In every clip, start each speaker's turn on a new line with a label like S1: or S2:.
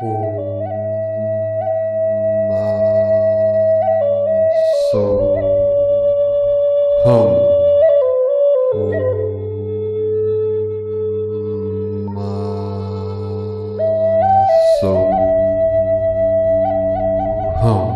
S1: So hum. So hum.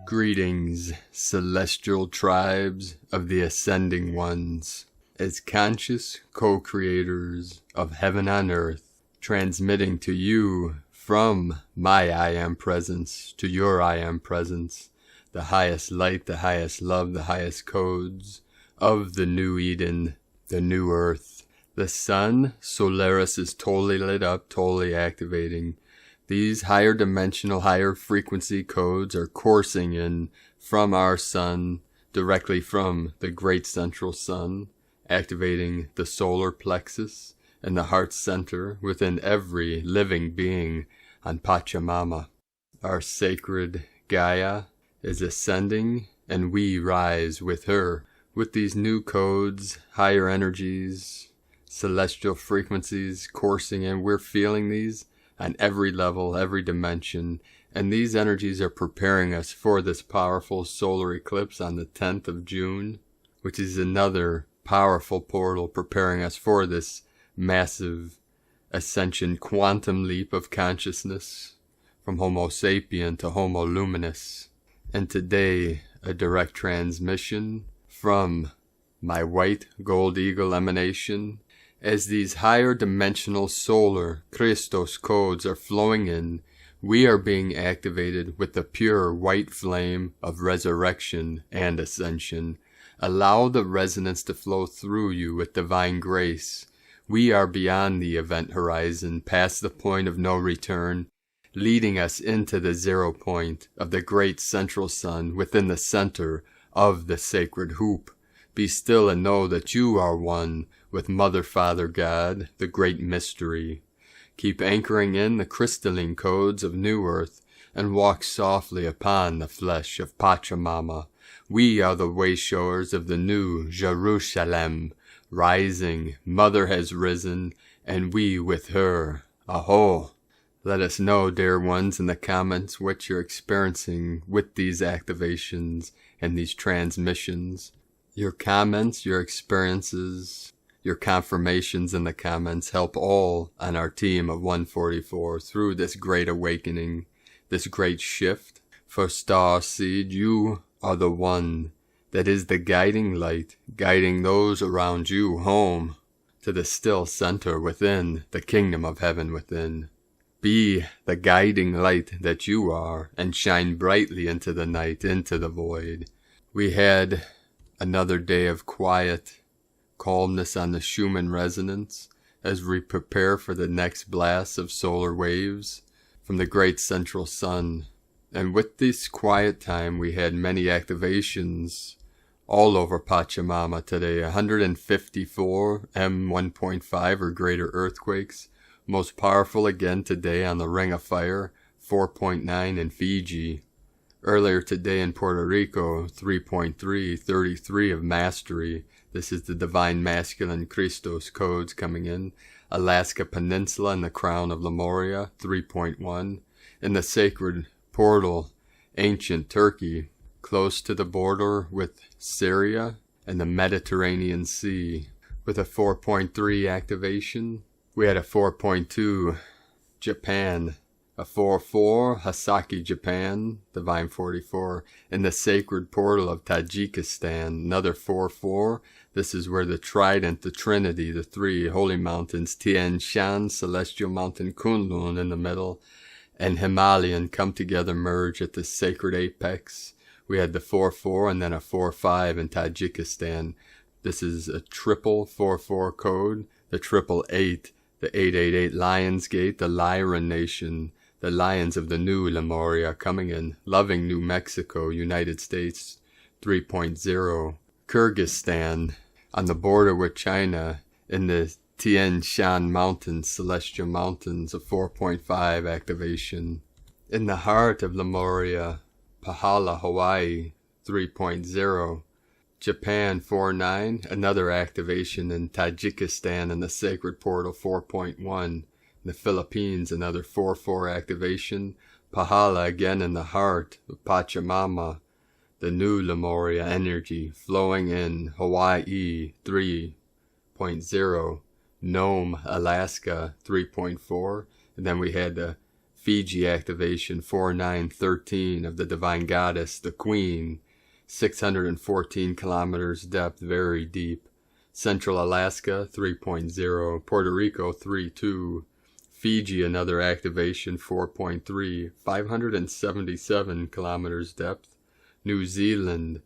S2: Greetings, celestial tribes of the ascending ones, as conscious co-creators of heaven on earth, transmitting to you from my I Am Presence to your I Am Presence, the highest light, the highest love, the highest codes of the new Eden, the new earth. The sun, Solaris, is totally lit up, totally activating. These higher dimensional, higher frequency codes are coursing in from our sun, directly from the great central sun, activating the solar plexus and the heart center within every living being on Pachamama. Our sacred Gaia is ascending, and we rise with her. With these new codes, higher energies, celestial frequencies coursing in, we're feeling these on every level, every dimension, and these energies are preparing us for this powerful solar eclipse on the 10th of June, which is another powerful portal preparing us for this massive ascension, quantum leap of consciousness from Homo sapien to Homo luminous. And today, a direct transmission from my white gold eagle emanation. As these higher dimensional solar Christos codes are flowing in, we are being activated with the pure white flame of resurrection and ascension. Allow the resonance to flow through you with divine grace. We are beyond the event horizon, past the point of no return, leading us into the 0 point of the great central sun within the center of the sacred hoop. Be still and know that you are one with Mother, Father, God, the great mystery. Keep anchoring in the crystalline codes of New Earth and walk softly upon the flesh of Pachamama. We are the wayshowers of the new Jerusalem. Rising, Mother has risen, and we with her. Aho! Let us know, dear ones, in the comments what you're experiencing with these activations and these transmissions. Your comments, your experiences, your confirmations in the comments help all on our team of 144 through this great awakening, this great shift. For Star Seed, you are the one that is the guiding light, guiding those around you home to the still center within, the kingdom of heaven within. Be the guiding light that you are, and shine brightly into the night, into the void. We had another day of quiet calmness on the Schumann resonance as we prepare for the next blast of solar waves from the great central sun. And with this quiet time, we had many activations all over Pachamama today. 154 M1.5 or greater earthquakes. Most powerful again today on the Ring of Fire, 4.9 in Fiji. Earlier today in Puerto Rico, 3.3, 33 of mastery. This is the divine masculine Christos codes coming in. Alaska Peninsula and the crown of Lemuria, 3.1. In the sacred portal, ancient Turkey, close to the border with Syria and the Mediterranean Sea, with a 4.3 activation. We had a 4.2 Japan, a 4.4 Hasaki, Japan, Divine 44, in the sacred portal of Tajikistan, another 4.4. This is where the Trident, the Trinity, the three holy mountains, Tian Shan, Celestial Mountain Kunlun in the middle, and Himalayan come together, merge at the sacred apex. We had the 4.4 and then a 4.5 in Tajikistan. This is a triple 4.4 code, the 888, the 888 Lions Gate, the Lyran Nation, the Lions of the New Lemuria coming in, loving New Mexico, United States, 3.0. Kyrgyzstan, on the border with China, in the Tian Shan Mountains, Celestial Mountains, a 4.5 activation. In the heart of Lemuria, Pahala, Hawaii, 3.0. Japan, 4.9, another activation in Tajikistan in the sacred portal, 4.1. The Philippines, another 4-4 activation. Pahala again in the heart of Pachamama. The new Lemuria energy flowing in Hawaii 3.0. Nome, Alaska 3.4. And then we had the Fiji activation 4913 of the Divine Goddess, the Queen. 614 kilometers depth, very deep. Central Alaska 3.0. Puerto Rico 3.2. Fiji, another activation 4.3. 577 kilometers depth. New Zealand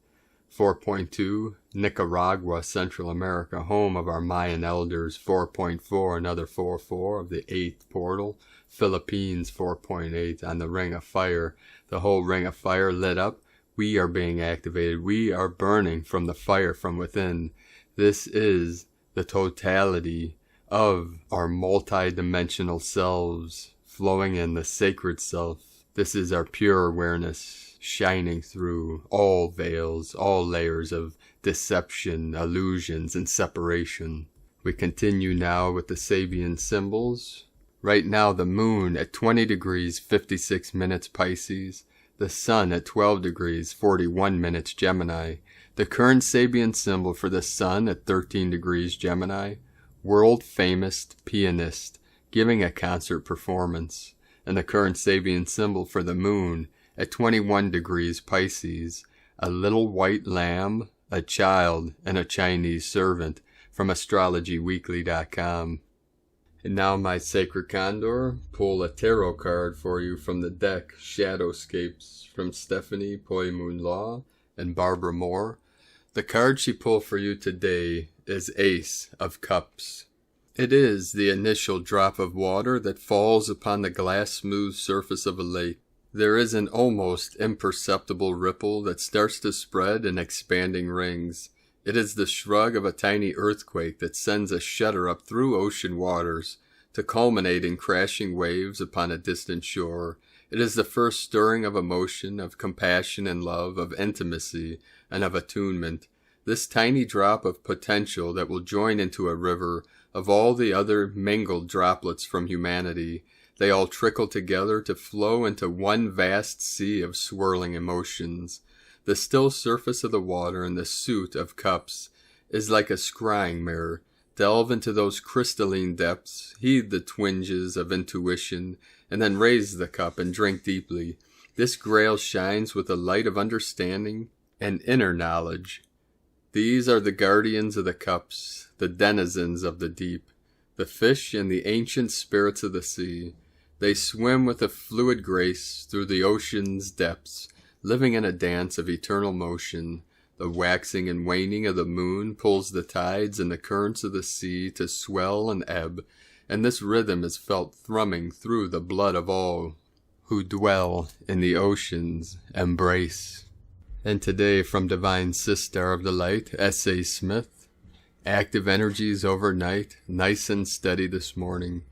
S2: 4.2. Nicaragua, Central America, home of our Mayan elders 4.4. Another 4.4 of the 8th portal. Philippines 4.8 on the Ring of Fire. The whole Ring of Fire lit up. We are being activated. We are burning from the fire from within. This is the totality of our multi-dimensional selves flowing in the sacred self. This is our pure awareness shining through all veils, all layers of deception, illusions, and separation. We continue now with the Sabian symbols. Right now the moon at 20 degrees 56 minutes Pisces. The sun at 12 degrees 41 minutes Gemini. The current Sabian symbol for the sun at 13 degrees Gemini. World famous pianist giving a concert performance. And the current Sabian symbol for the moon at 21 degrees Pisces. A little white lamb, a child, and a Chinese servant from astrologyweekly.com. And now, my sacred condor, pull a tarot card for you from the deck Shadowscapes from Stephanie Poimun Law and Barbara Moore. The card she pulled for you today is Ace of Cups. It is the initial drop of water that falls upon the glass-smooth surface of a lake. There is an almost imperceptible ripple that starts to spread in expanding rings. It is the shrug of a tiny earthquake that sends a shudder up through ocean waters to culminate in crashing waves upon a distant shore. It is the first stirring of emotion, of compassion and love, of intimacy and of attunement. This tiny drop of potential that will join into a river of all the other mingled droplets from humanity. They all trickle together to flow into one vast sea of swirling emotions. The still surface of the water in the suit of cups is like a scrying mirror. Delve into those crystalline depths, heed the twinges of intuition, and then raise the cup and drink deeply. This grail shines with the light of understanding and inner knowledge. These are the guardians of the cups, the denizens of the deep, the fish and the ancient spirits of the sea. They swim with a fluid grace through the ocean's depths, living in a dance of eternal motion. The waxing and waning of the moon pulls the tides and the currents of the sea to swell and ebb, and this rhythm is felt thrumming through the blood of all who dwell in the ocean's embrace. And today, from Divine Sister of the Light, S.A. Smith, active energies overnight, nice and steady this morning.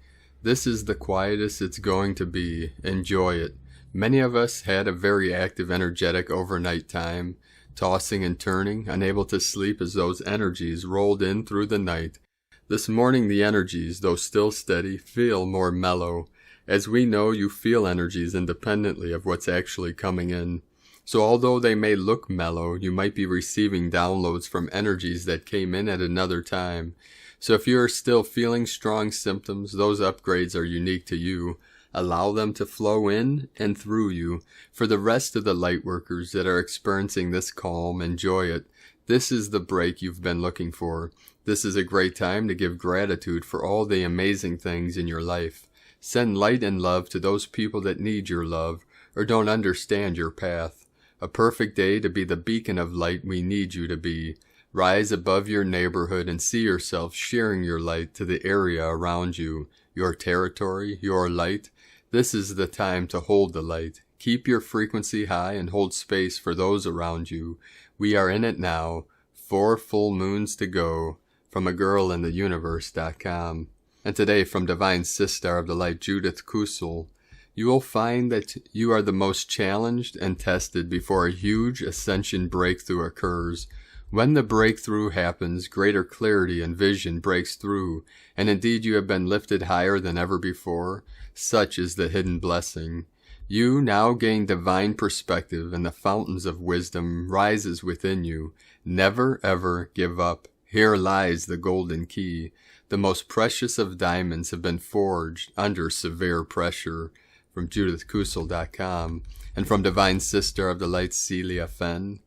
S2: This is the quietest it's going to be. Enjoy it. Many of us had a very active, energetic overnight time, tossing and turning, unable to sleep as those energies rolled in through the night. This morning the energies, though still steady, feel more mellow. As we know, you feel energies independently of what's actually coming in. So although they may look mellow, you might be receiving downloads from energies that came in at another time. So if you are still feeling strong symptoms, those upgrades are unique to you. Allow them to flow in and through you. For the rest of the light workers that are experiencing this calm, enjoy it. This is the break you've been looking for. This is a great time to give gratitude for all the amazing things in your life. Send light and love to those people that need your love or don't understand your path. A perfect day to be the beacon of light we need you to be. Rise above your neighborhood and see yourself sharing your light to the area around you, your territory, your light. This is the time to hold the light. Keep your frequency high and hold space for those around you. We are in it now. 4 full moons to go. From agirlintheuniverse.com. And today, from Divine Sister of the Light, Judith Kusel, you will find that you are the most challenged and tested before a huge ascension breakthrough occurs. When the breakthrough happens, greater clarity and vision breaks through, and indeed you have been lifted higher than ever before. Such is the hidden blessing. You now gain divine perspective, and the fountains of wisdom rises within you. Never ever give up. Here lies the golden key. The most precious of diamonds have been forged under severe pressure. From JudithKusel.com, and from Divine Sister of the Light, Celia Fenn.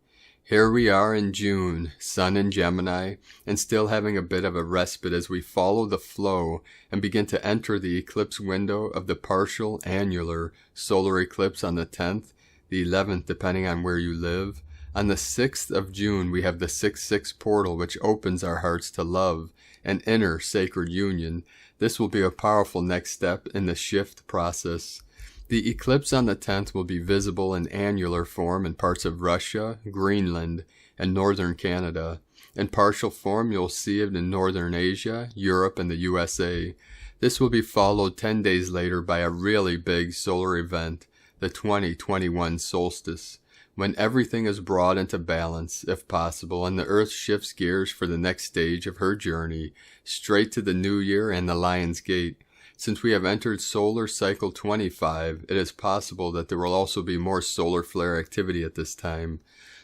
S2: Here we are in June, Sun in Gemini, and still having a bit of a respite as we follow the flow and begin to enter the eclipse window of the partial annular solar eclipse on the 10th, the 11th depending on where you live. On the 6th of June we have the 6/6 portal, which opens our hearts to love and inner sacred union. This will be a powerful next step in the shift process. The eclipse on the 10th will be visible in annular form in parts of Russia, Greenland, and northern Canada. In partial form, you'll see it in northern Asia, Europe, and the USA. This will be followed 10 days later by a really big solar event, the 2021 solstice, when everything is brought into balance, if possible, and the Earth shifts gears for the next stage of her journey, straight to the New Year and the Lion's Gate. Since we have entered solar cycle 25, it is possible that there will also be more solar flare activity at this time.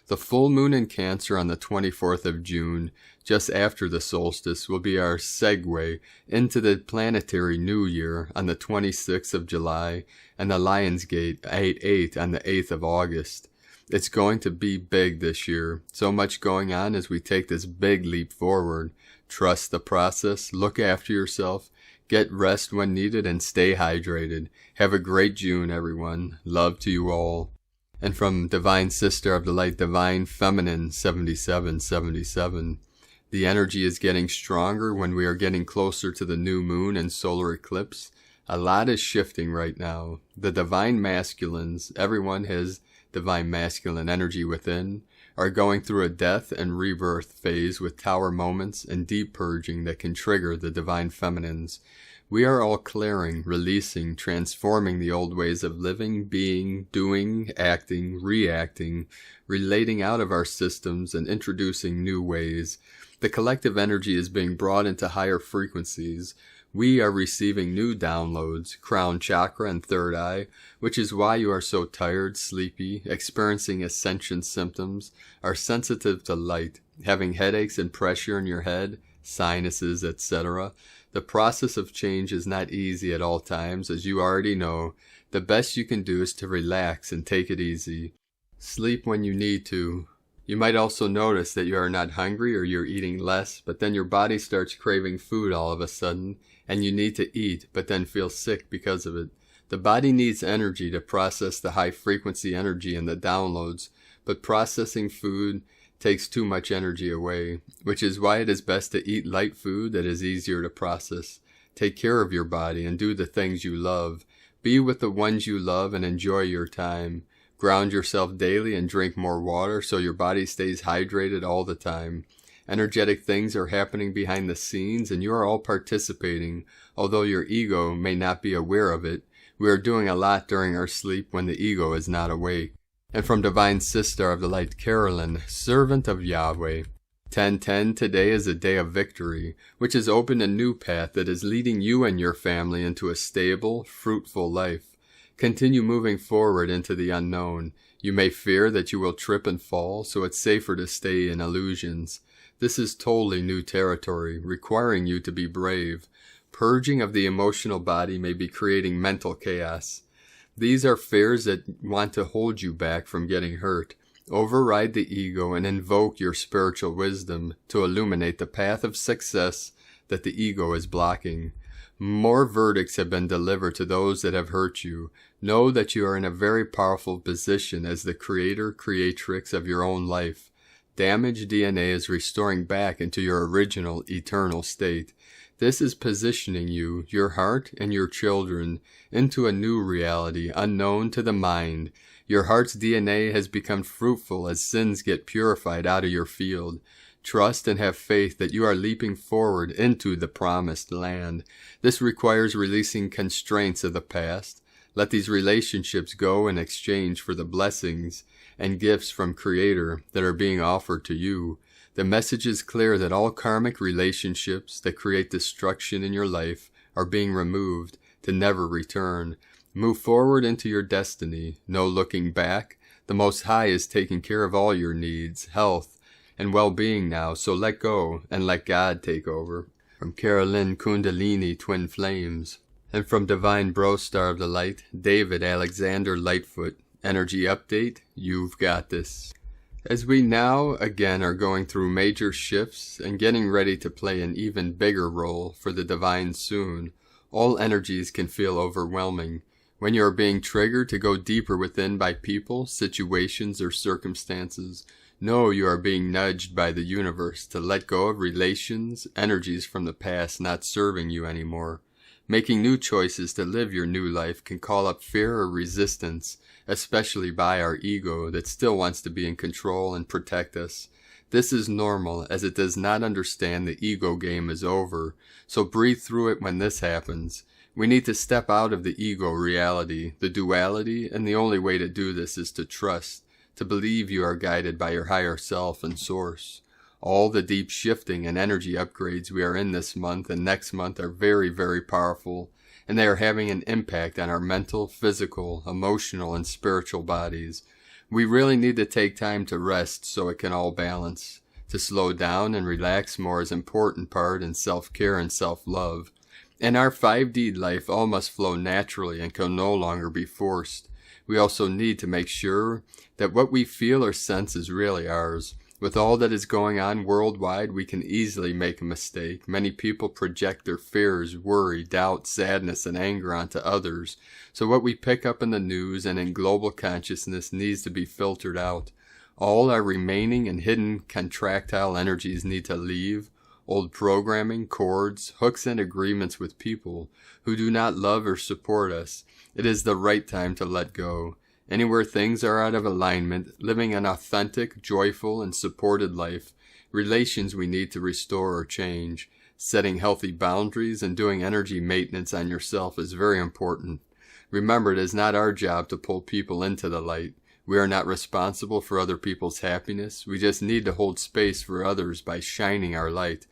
S2: The full moon in Cancer on the 24th of June, just after the solstice, will be our segue into the planetary New Year on the 26th of July and the Lion's Gate 8/8 on the 8th of August. It's going to be big this year. So much going on as we take this big leap forward. Trust the process, look after yourself, get rest when needed, and stay hydrated. Have a great June, everyone. Love to you all. And from Divine Sister of the Light, Divine Feminine 7777. The energy is getting stronger when we are getting closer to the new moon and solar eclipse. A lot is shifting right now. The Divine Masculines, everyone has Divine Masculine energy within, are going through a death and rebirth phase with tower moments and deep purging that can trigger the Divine Feminines. We are all clearing, releasing, transforming the old ways of living, being, doing, acting, reacting, relating out of our systems, and introducing new ways. The collective energy is being brought into higher frequencies. We are receiving new downloads, crown chakra and third eye, which is why you are so tired, sleepy, experiencing ascension symptoms, are sensitive to light, having headaches and pressure in your head, sinuses, etc. The process of change is not easy at all times, as you already know. The best you can do is to relax and take it easy. Sleep when you need to. You might also notice that you are not hungry or you're eating less, but then your body starts craving food all of a sudden, and you need to eat, but then feel sick because of it. The body needs energy to process the high frequency energy in the downloads, but processing food takes too much energy away, which is why it is best to eat light food that is easier to process. Take care of your body and do the things you love. Be with the ones you love and enjoy your time. Ground yourself daily and drink more water so your body stays hydrated all the time. Energetic things are happening behind the scenes and you are all participating, although your ego may not be aware of it. We are doing a lot during our sleep when the ego is not awake. And from Divine Sister of the Light, Carolyn, Servant of Yahweh. 10:10 today is a day of victory, which has opened a new path that is leading you and your family into a stable, fruitful life. Continue moving forward into the unknown. You may fear that you will trip and fall, so it's safer to stay in illusions. This is totally new territory, requiring you to be brave. Purging of the emotional body may be creating mental chaos. These are fears that want to hold you back from getting hurt. Override the ego and invoke your spiritual wisdom to illuminate the path of success that the ego is blocking. More verdicts have been delivered to those that have hurt you. Know that you are in a very powerful position as the creator, creatrix of your own life. Damaged DNA is restoring back into your original eternal state. This is positioning you, your heart, and your children into a new reality unknown to the mind. Your heart's DNA has become fruitful as sins get purified out of your field. Trust and have faith that you are leaping forward into the promised land. This requires releasing constraints of the past. Let these relationships go in exchange for the blessings and gifts from Creator that are being offered to you. The message is clear that all karmic relationships that create destruction in your life are being removed to never return. Move forward into your destiny. No looking back. The Most High is taking care of all your needs, health, and well-being now, so let go and let God take over. From Carolyn Kundalini, Twin Flames. And from Divine Bro Star of the Light, David Alexander Lightfoot. Energy update, you've got this. As we now again are going through major shifts and getting ready to play an even bigger role for the divine soon, all energies can feel overwhelming. When you are being triggered to go deeper within by people, situations, or circumstances, know you are being nudged by the universe to let go of relations, energies from the past not serving you anymore. Making new choices to live your new life can call up fear or resistance, especially by our ego that still wants to be in control and protect us. This is normal, as it does not understand the ego game is over, so breathe through it when this happens. We need to step out of the ego reality, the duality, and the only way to do this is to trust, to believe you are guided by your higher self and source. All the deep shifting and energy upgrades we are in this month and next month are very, very powerful, and they are having an impact on our mental, physical, emotional, and spiritual bodies. We really need to take time to rest so it can all balance. To slow down and relax more is an important part in self-care and self-love. In our 5D life, all must flow naturally and can no longer be forced. We also need to make sure that what we feel or sense is really ours. With all that is going on worldwide, we can easily make a mistake. Many people project their fears, worry, doubt, sadness, and anger onto others. So what we pick up in the news and in global consciousness needs to be filtered out. All our remaining and hidden contractile energies need to leave. Old programming, cords, hooks, and agreements with people who do not love or support us. It is the right time to let go. Anywhere things are out of alignment, living an authentic, joyful, and supported life, relations we need to restore or change. Setting healthy boundaries and doing energy maintenance on yourself is very important. Remember, it is not our job to pull people into the light. We are not responsible for other people's happiness. We just need to hold space for others by shining our light.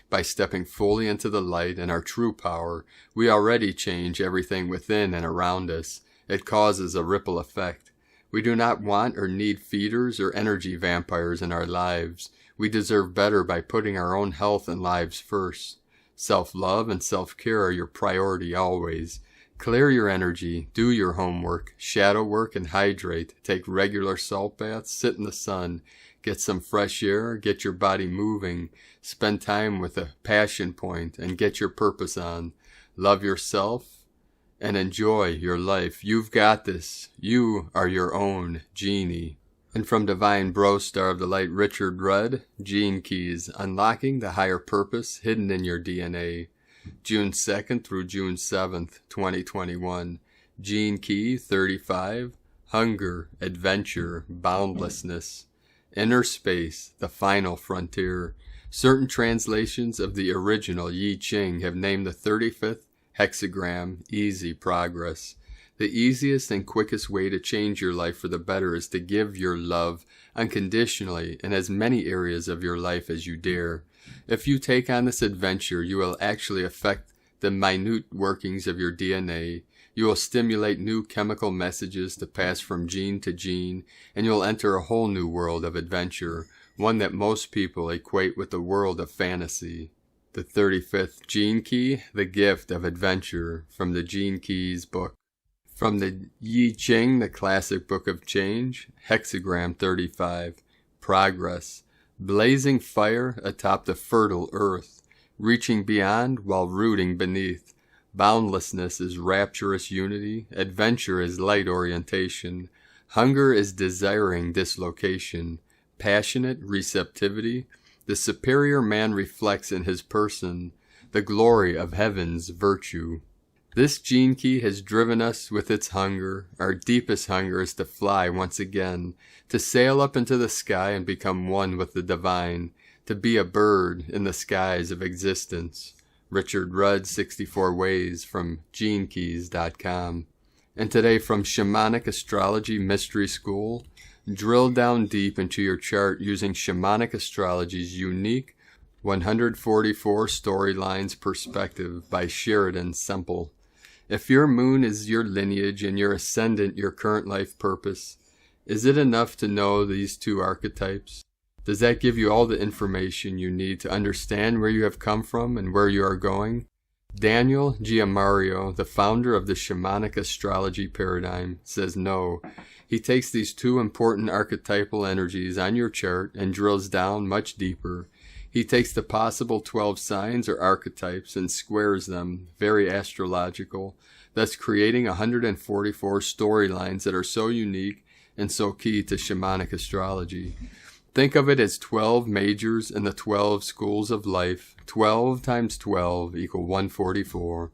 S2: By stepping fully into the light and our true power, we already change everything within and around us. It causes a ripple effect. We do not want or need feeders or energy vampires in our lives. We deserve better by putting our own health and lives first. Self-love and self-care are your priority always. Clear your energy, do your homework, shadow work, and hydrate. Take regular salt baths, sit in the sun, get some fresh air, get your body moving, spend time with a passion point, and get your purpose on. Love yourself and enjoy your life. You've got this. You are your own genie. And from Divine Bro Star of the Light, Richard Rudd, Gene Keys, Unlocking the Higher Purpose Hidden in Your DNA. June 2nd through June 7th, 2021. Gene Key 35, Hunger, Adventure, Boundlessness. Inner Space, the Final Frontier. Certain translations of the original Yi Ching have named the 35th hexagram Easy Progress. The easiest and quickest way to change your life for the better is to give your love unconditionally in as many areas of your life as you dare. If you take on this adventure, you will actually affect the minute workings of your DNA. You will stimulate new chemical messages to pass from gene to gene, and you'll enter a whole new world of adventure, one that most people equate with the world of fantasy. The 35th Gene Key, The Gift of Adventure, from the Gene Keys book. From the Yi Ching, the Classic Book of Change, Hexagram 35, Progress. Blazing fire atop the fertile earth, reaching beyond while rooting beneath. Boundlessness is rapturous unity, adventure is light orientation, hunger is desiring dislocation, passionate receptivity. The superior man reflects in his person the glory of heaven's virtue. This gene key has driven us with its hunger. Our deepest hunger is to fly once again, to sail up into the sky and become one with the divine, to be a bird in the skies of existence. Richard Rudd, 64 Ways, from GeneKeys.com. And today from Shamanic Astrology Mystery School, Drill down deep into your chart using shamanic astrology's unique 144 storylines perspective by Sheridan Semple. If your moon is your lineage and your ascendant your current life purpose, is it enough to know these two archetypes? Does that give you all the information you need to understand where you have come from and where you are going? Daniel Giamario, the founder of the shamanic astrology paradigm, says no. He takes these two important archetypal energies on your chart and drills down much deeper. He takes the possible 12 signs or archetypes and squares them, very astrological, thus creating 144 storylines that are so unique and so key to shamanic astrology. Think of it as 12 majors in the 12 schools of life. 12 times 12 equal 144.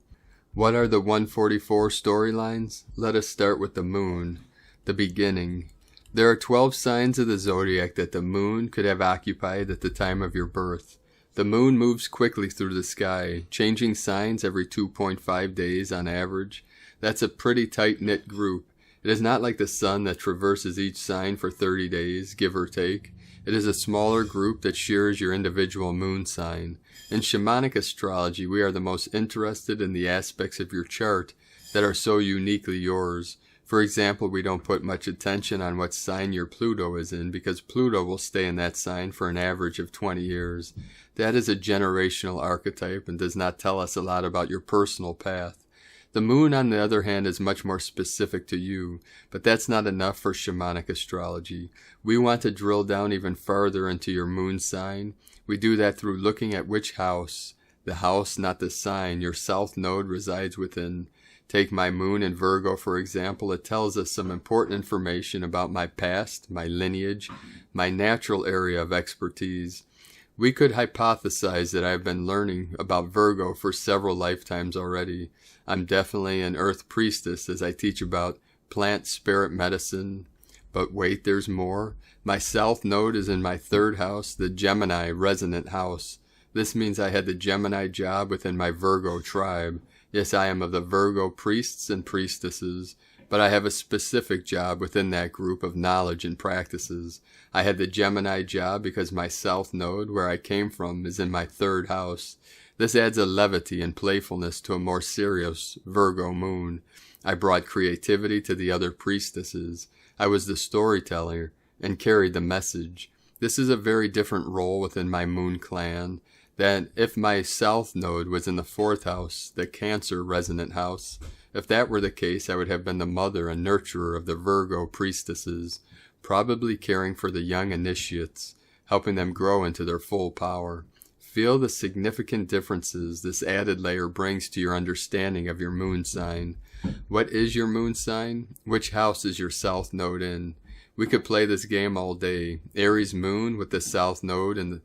S2: What are the 144 storylines? Let us start with the moon, the beginning. There are 12 signs of the zodiac that the moon could have occupied at the time of your birth. The moon moves quickly through the sky, changing signs every 2.5 days on average. That's a pretty tight-knit group. It is not like the sun that traverses each sign for 30 days, give or take. It is a smaller group that shares your individual moon sign. In shamanic astrology, we are the most interested in the aspects of your chart that are so uniquely yours. For example, we don't put much attention on what sign your Pluto is in because Pluto will stay in that sign for an average of 20 years. That is a generational archetype and does not tell us a lot about your personal path. The moon, on the other hand, is much more specific to you, but that's not enough for shamanic astrology. We want to drill down even farther into your moon sign. We do that through looking at which house, the house, not the sign, your south node resides within. Take my moon in Virgo, for example. It tells us some important information about my past, my lineage, my natural area of expertise. We could hypothesize that I've been learning about Virgo for several lifetimes already. I'm definitely an earth priestess as I teach about plant spirit medicine. But wait, there's more. My south node is in my third house, the Gemini resonant house. This means I had the Gemini job within my Virgo tribe. Yes, I am of the Virgo priests and priestesses, but I have a specific job within that group of knowledge and practices. I had the Gemini job because my south node, where I came from, is in my third house. This adds a levity and playfulness to a more serious Virgo moon. I brought creativity to the other priestesses. I was the storyteller and carried the message. This is a very different role within my moon clan than if my south node was in the fourth house, the Cancer resonant house. If that were the case, I would have been the mother and nurturer of the Virgo priestesses, probably caring for the young initiates, helping them grow into their full power. Feel the significant differences this added layer brings to your understanding of your moon sign. What is your moon sign? Which house is your south node in? We could play this game all day. Aries moon with the south node in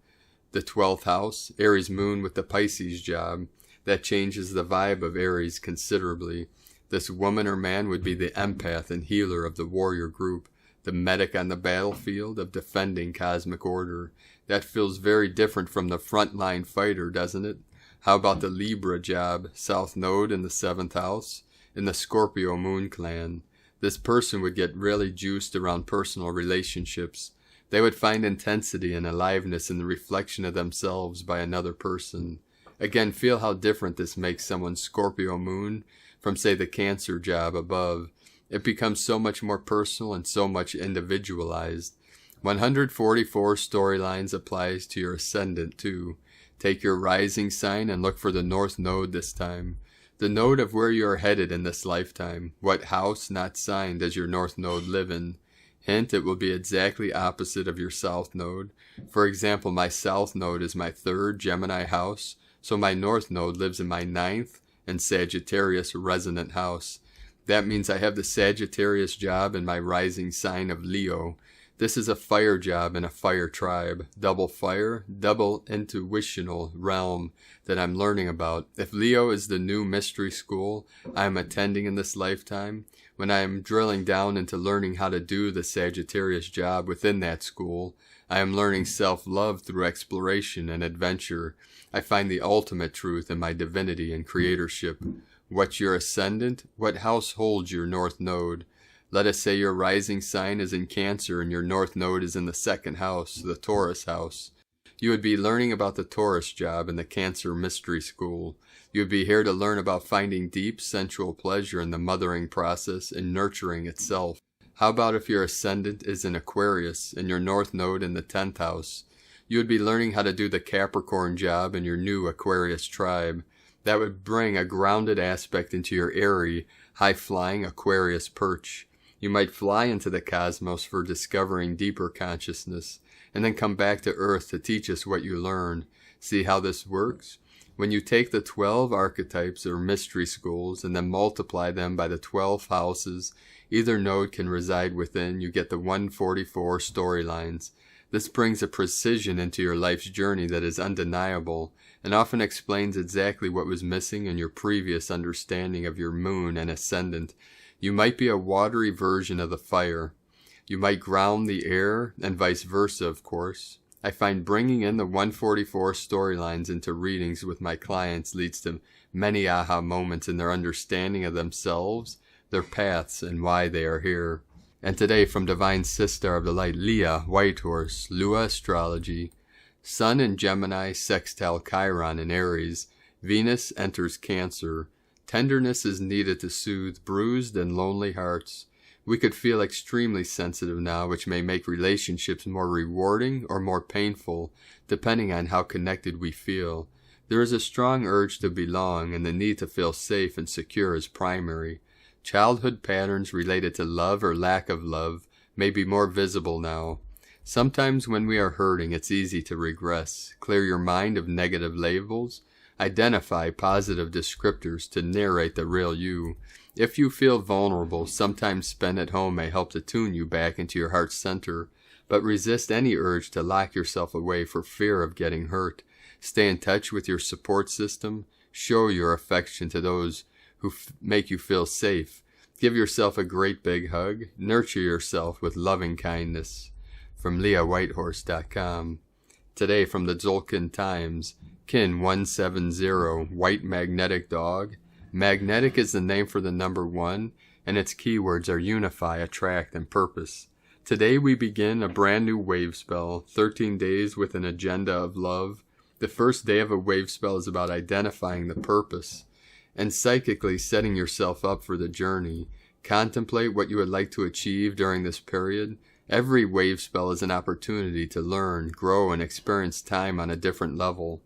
S2: the 12th house. Aries moon with the Pisces job. That changes the vibe of Aries considerably. This woman or man would be the empath and healer of the warrior group, the medic on the battlefield of defending cosmic order. That feels very different from the frontline fighter, doesn't it? How about the Libra job, south node in the 7th house, in the Scorpio moon clan? This person would get really juiced around personal relationships. They would find intensity and aliveness in the reflection of themselves by another person. Again, feel how different this makes someone's Scorpio moon from, say, the Cancer job above. It becomes so much more personal and so much individualized. 144 storylines applies to your ascendant too. Take your rising sign and look for the north node this time. The node of where you are headed in this lifetime. What house, not sign, does your north node live in? Hint, it will be exactly opposite of your south node. For example, my south node is my third Gemini house, so my north node lives in my 9th and Sagittarius resonant house. That means I have the Sagittarius job in my rising sign of Leo. This is a fire job in a fire tribe. Double fire, double intuitional realm that I'm learning about. If Leo is the new mystery school I am attending in this lifetime, when I am drilling down into learning how to do the Sagittarius job within that school, I am learning self-love through exploration and adventure. I find the ultimate truth in my divinity and creatorship. What's your ascendant? What house holds your north node? Let us say your rising sign is in Cancer and your north node is in the second house, the Taurus house. You would be learning about the Taurus job in the Cancer Mystery School. You would be here to learn about finding deep sensual pleasure in the mothering process and nurturing itself. How about if your ascendant is in Aquarius and your north node in the 10th house? You would be learning how to do the Capricorn job in your new Aquarius tribe. That would bring a grounded aspect into your airy, high-flying Aquarius perch. You might fly into the cosmos for discovering deeper consciousness, and then come back to Earth to teach us what you learned. See how this works? When you take the 12 archetypes or mystery schools and then multiply them by the 12 houses either node can reside within, you get the 144 storylines. This brings a precision into your life's journey that is undeniable, and often explains exactly what was missing in your previous understanding of your moon and ascendant. You might be a watery version of the fire. You might ground the air, and vice versa, of course. I find bringing in the 144 storylines into readings with my clients leads to many aha moments in their understanding of themselves, their paths, and why they are here. And today, from Divine Sister of the Light, Leah Whitehorse, Lua Astrology, Sun in Gemini, sextile Chiron in Aries, Venus enters Cancer. Tenderness is needed to soothe bruised and lonely hearts. We could feel extremely sensitive now, which may make relationships more rewarding or more painful, depending on how connected we feel. There is a strong urge to belong, and the need to feel safe and secure is primary. Childhood patterns related to love or lack of love may be more visible now. Sometimes when we are hurting, it's easy to regress. Clear your mind of negative labels. Identify positive descriptors to narrate the real you. If you feel vulnerable, sometimes spent at home may help to tune you back into your heart center, but resist any urge to lock yourself away for fear of getting hurt. Stay in touch with your support system. Show your affection to those who make you feel safe. Give yourself a great big hug. Nurture yourself with loving kindness. From LeahWhitehorse.com. Today from the Tzolk'in Times, Kin 170, White Magnetic Dog. Magnetic is the name for the number 1, and its keywords are unify, attract, and purpose. Today we begin a brand new wave spell, 13 days with an agenda of love. The first day of a wave spell is about identifying the purpose and psychically setting yourself up for the journey. Contemplate what you would like to achieve during this period. Every wave spell is an opportunity to learn, grow, and experience time on a different level.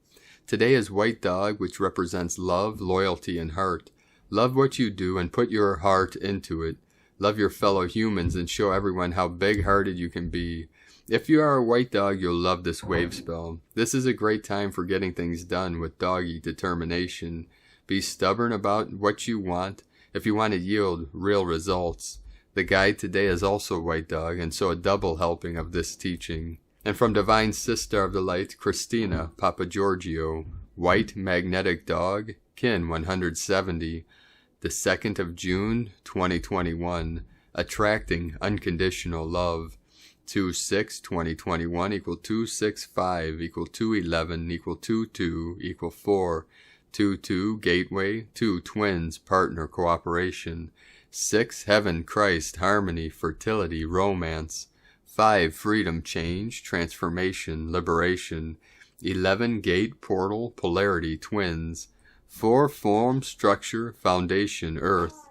S2: Today is White Dog, which represents love, loyalty, and heart. Love what you do and put your heart into it. Love your fellow humans and show everyone how big-hearted you can be. If you are a white dog, you'll love this wave spell. This is a great time for getting things done with doggy determination. Be stubborn about what you want if you want to yield real results. The guide today is also White Dog, and so a double helping of this teaching. And from Divine Sister of the Light, Christina Papagiorgio, White Magnetic Dog, Kin 170, the 2nd of June, 2021, Attracting Unconditional Love, 2/6/2021 equal 265 equal 211 equal 22 equal 4, 2 Gateway, 2 Twins, Partner Cooperation, 6 Heaven, Christ, Harmony, Fertility, Romance, 5 Freedom, Change, Transformation, Liberation, 11 Gate, Portal, Polarity, Twins, 4 Form, Structure, Foundation, Earth,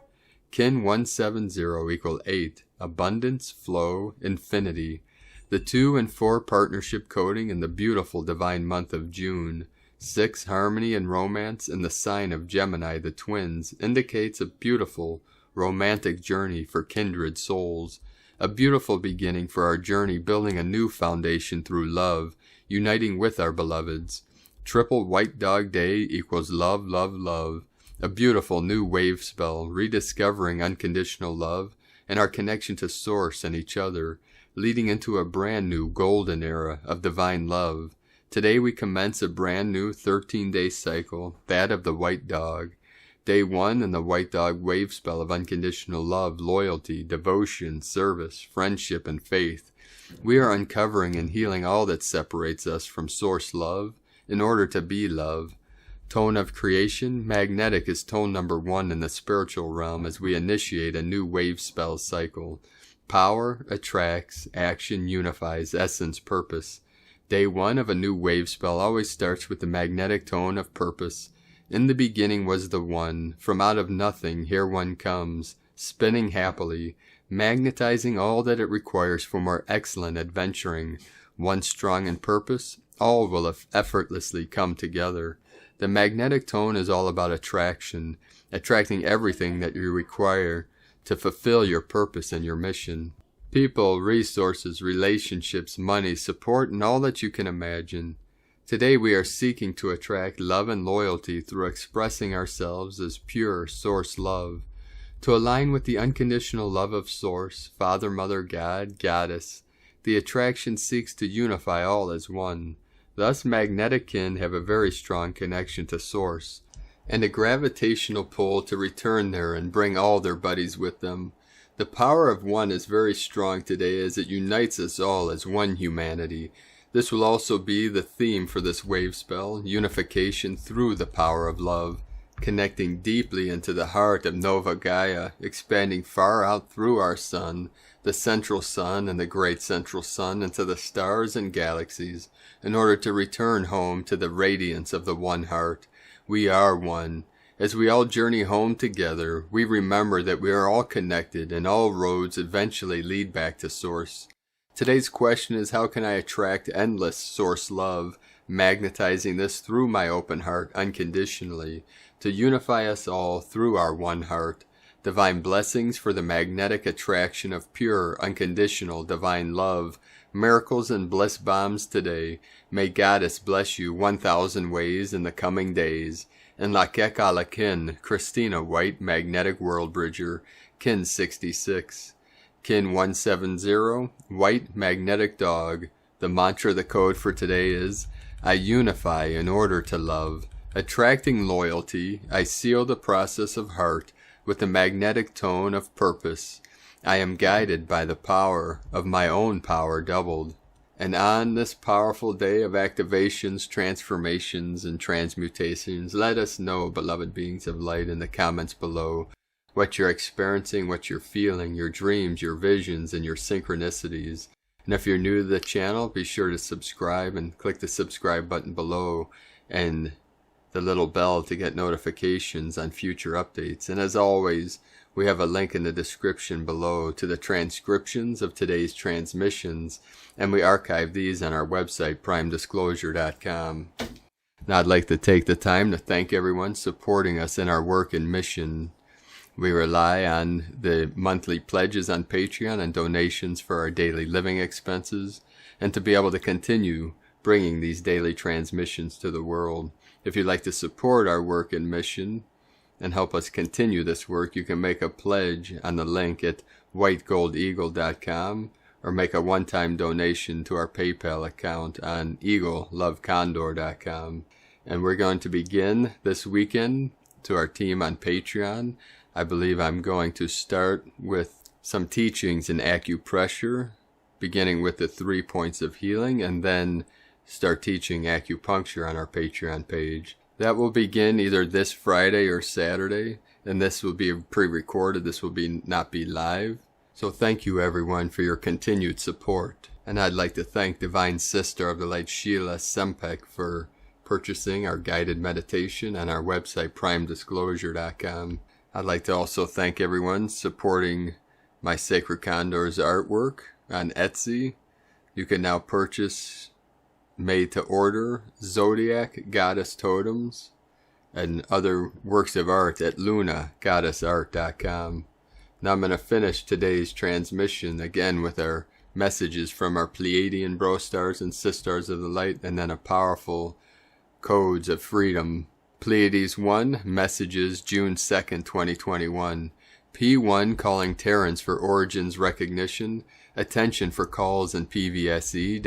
S2: Kin 170 equal 8, Abundance, Flow, Infinity, the 2 and 4 Partnership coding in the beautiful divine month of June, 6 Harmony and Romance in the sign of Gemini, the Twins, indicates a beautiful, romantic journey for kindred souls. A beautiful beginning for our journey, building a new foundation through love, uniting with our beloveds. Triple White Dog Day equals love, love, love. A beautiful new wave spell, rediscovering unconditional love and our connection to Source and each other, leading into a brand new golden era of divine love. Today we commence a brand new 13-day cycle, that of the White Dog. Day 1 in the White Dog wave spell of unconditional love, loyalty, devotion, service, friendship, and faith. We are uncovering and healing all that separates us from Source love in order to be love. Tone of creation, magnetic is tone number 1 in the spiritual realm as we initiate a new wave spell cycle. Power attracts, action unifies, essence, purpose. Day 1 of a new wave spell always starts with the magnetic tone of purpose. In the beginning was the One, from out of nothing here One comes, spinning happily, magnetizing all that it requires for more excellent adventuring. One strong in purpose, all will effortlessly come together. The magnetic tone is all about attraction, attracting everything that you require to fulfill your purpose and your mission. People, resources, relationships, money, support, and all that you can imagine. Today we are seeking to attract love and loyalty through expressing ourselves as pure Source love. To align with the unconditional love of Source, Father, Mother, God, Goddess, the attraction seeks to unify all as one. Thus, magnetic kin have a very strong connection to Source, and a gravitational pull to return there and bring all their buddies with them. The power of one is very strong today as it unites us all as one humanity. This will also be the theme for this wave spell, unification through the power of love, connecting deeply into the heart of Nova Gaia, expanding far out through our sun, the central sun and the great central sun, into the stars and galaxies, in order to return home to the radiance of the one heart. We are one. As we all journey home together, we remember that we are all connected and all roads eventually lead back to Source. Today's question is, how can I attract endless Source love, magnetizing this through my open heart unconditionally, to unify us all through our one heart. Divine blessings for the magnetic attraction of pure, unconditional, divine love, miracles and bliss bombs today. May Goddess bless you 1,000 ways in the coming days. And Lakek Ala Kin, Christina White, Magnetic World Bridger, Kin 66. Kin 170, White Magnetic Dog. The mantra, the code for today is, I unify in order to love. Attracting loyalty, I seal the process of heart with the magnetic tone of purpose. I am guided by the power of my own power doubled. And on this powerful day of activations, transformations, and transmutations, let us know, beloved beings of light, in the comments below, what you're experiencing, what you're feeling, your dreams, your visions, and your synchronicities. And if you're new to the channel, be sure to subscribe and click the subscribe button below and the little bell to get notifications on future updates. And as always, we have a link in the description below to the transcriptions of today's transmissions, and we archive these on our website, primedisclosure.com. Now I'd like to take the time to thank everyone supporting us in our work and mission. We rely on the monthly pledges on Patreon and donations for our daily living expenses, and to be able to continue bringing these daily transmissions to the world. If you'd like to support our work and mission and help us continue this work, you can make a pledge on the link at whitegoldeagle.com or make a one-time donation to our PayPal account on eaglelovecondor.com. And we're going to begin this weekend to our team on Patreon. I believe I'm going to start with some teachings in acupressure, beginning with the 3 points of healing, and then start teaching acupuncture on our Patreon page. That will begin either this Friday or Saturday, and this will be pre-recorded. This will not be live. So thank you everyone for your continued support. And I'd like to thank Divine Sister of the Light Sheila Sempek for purchasing our guided meditation on our website primedisclosure.com. I'd like to also thank everyone supporting my Sacred Condors artwork on Etsy. You can now purchase made to order Zodiac Goddess totems and other works of art at lunagoddessart.com. Now I'm going to finish today's transmission again with our messages from our Pleiadian bro stars and sisters of the light, and then a powerful codes of freedom. Pleiades 1, messages June 2nd, 2021. P1 calling Terrans for origins recognition, attention for calls in PVSE-SDE,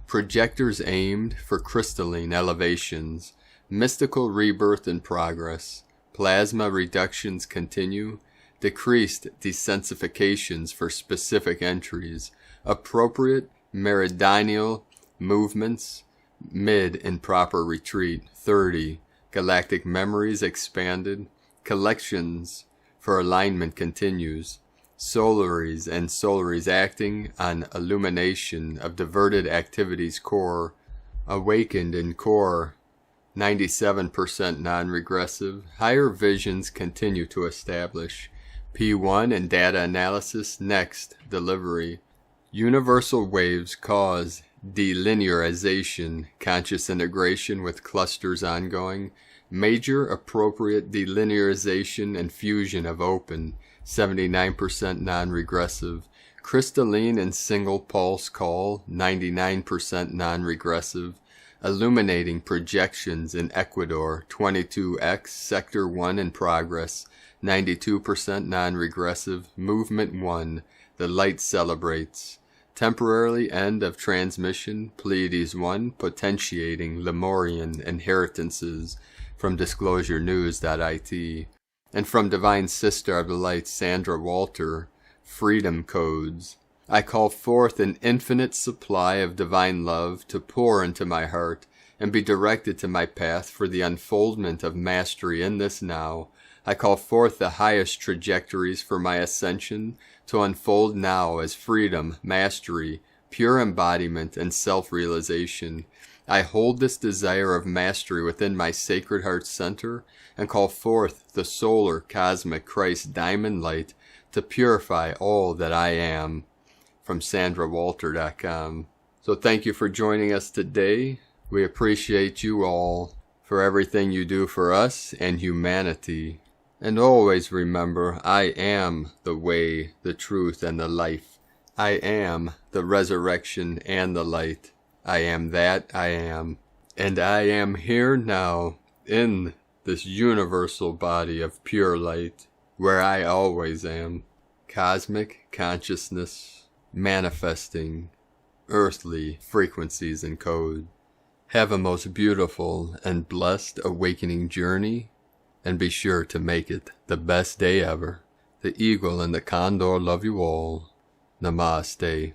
S2: projectors aimed for crystalline elevations, mystical rebirth in progress, plasma reductions continue, decreased desensifications for specific entries, appropriate meridional movements, Mid in proper retreat. 30. Galactic memories expanded. Collections for alignment continues. Solaries and solaries acting on illumination of diverted activities core. Awakened in core. 97% non-regressive. Higher visions continue to establish. P1 and data analysis next. Delivery. Universal waves cause delinearization. Conscious integration with clusters ongoing. Major appropriate delinearization and fusion of open. 79% non-regressive. Crystalline and single pulse call. 99% non-regressive. Illuminating projections in Ecuador, 22X, Sector 1 in progress, 92% non-regressive, Movement 1, the light celebrates. Temporarily end of transmission, Pleiades 1, potentiating Lemurian inheritances from disclosurenews.it. And from Divine Sister of the Light, Sandra Walter, Freedom Codes. I call forth an infinite supply of divine love to pour into my heart and be directed to my path for the unfoldment of mastery in this now. I call forth the highest trajectories for my ascension to unfold now as freedom, mastery, pure embodiment, and self-realization. I hold this desire of mastery within my Sacred Heart Center and call forth the solar cosmic Christ diamond light to purify all that I am. From SandraWalter.com. So thank you for joining us today. We appreciate you all for everything you do for us and humanity. And always remember, I am the way, the truth, and the life. I am the resurrection and the light. I am that I am. And I am here now in this universal body of pure light, where I always am. Cosmic consciousness manifesting earthly frequencies and code. Have a most beautiful and blessed awakening journey, and be sure to make it the best day ever. The eagle and the condor love you all. Namaste.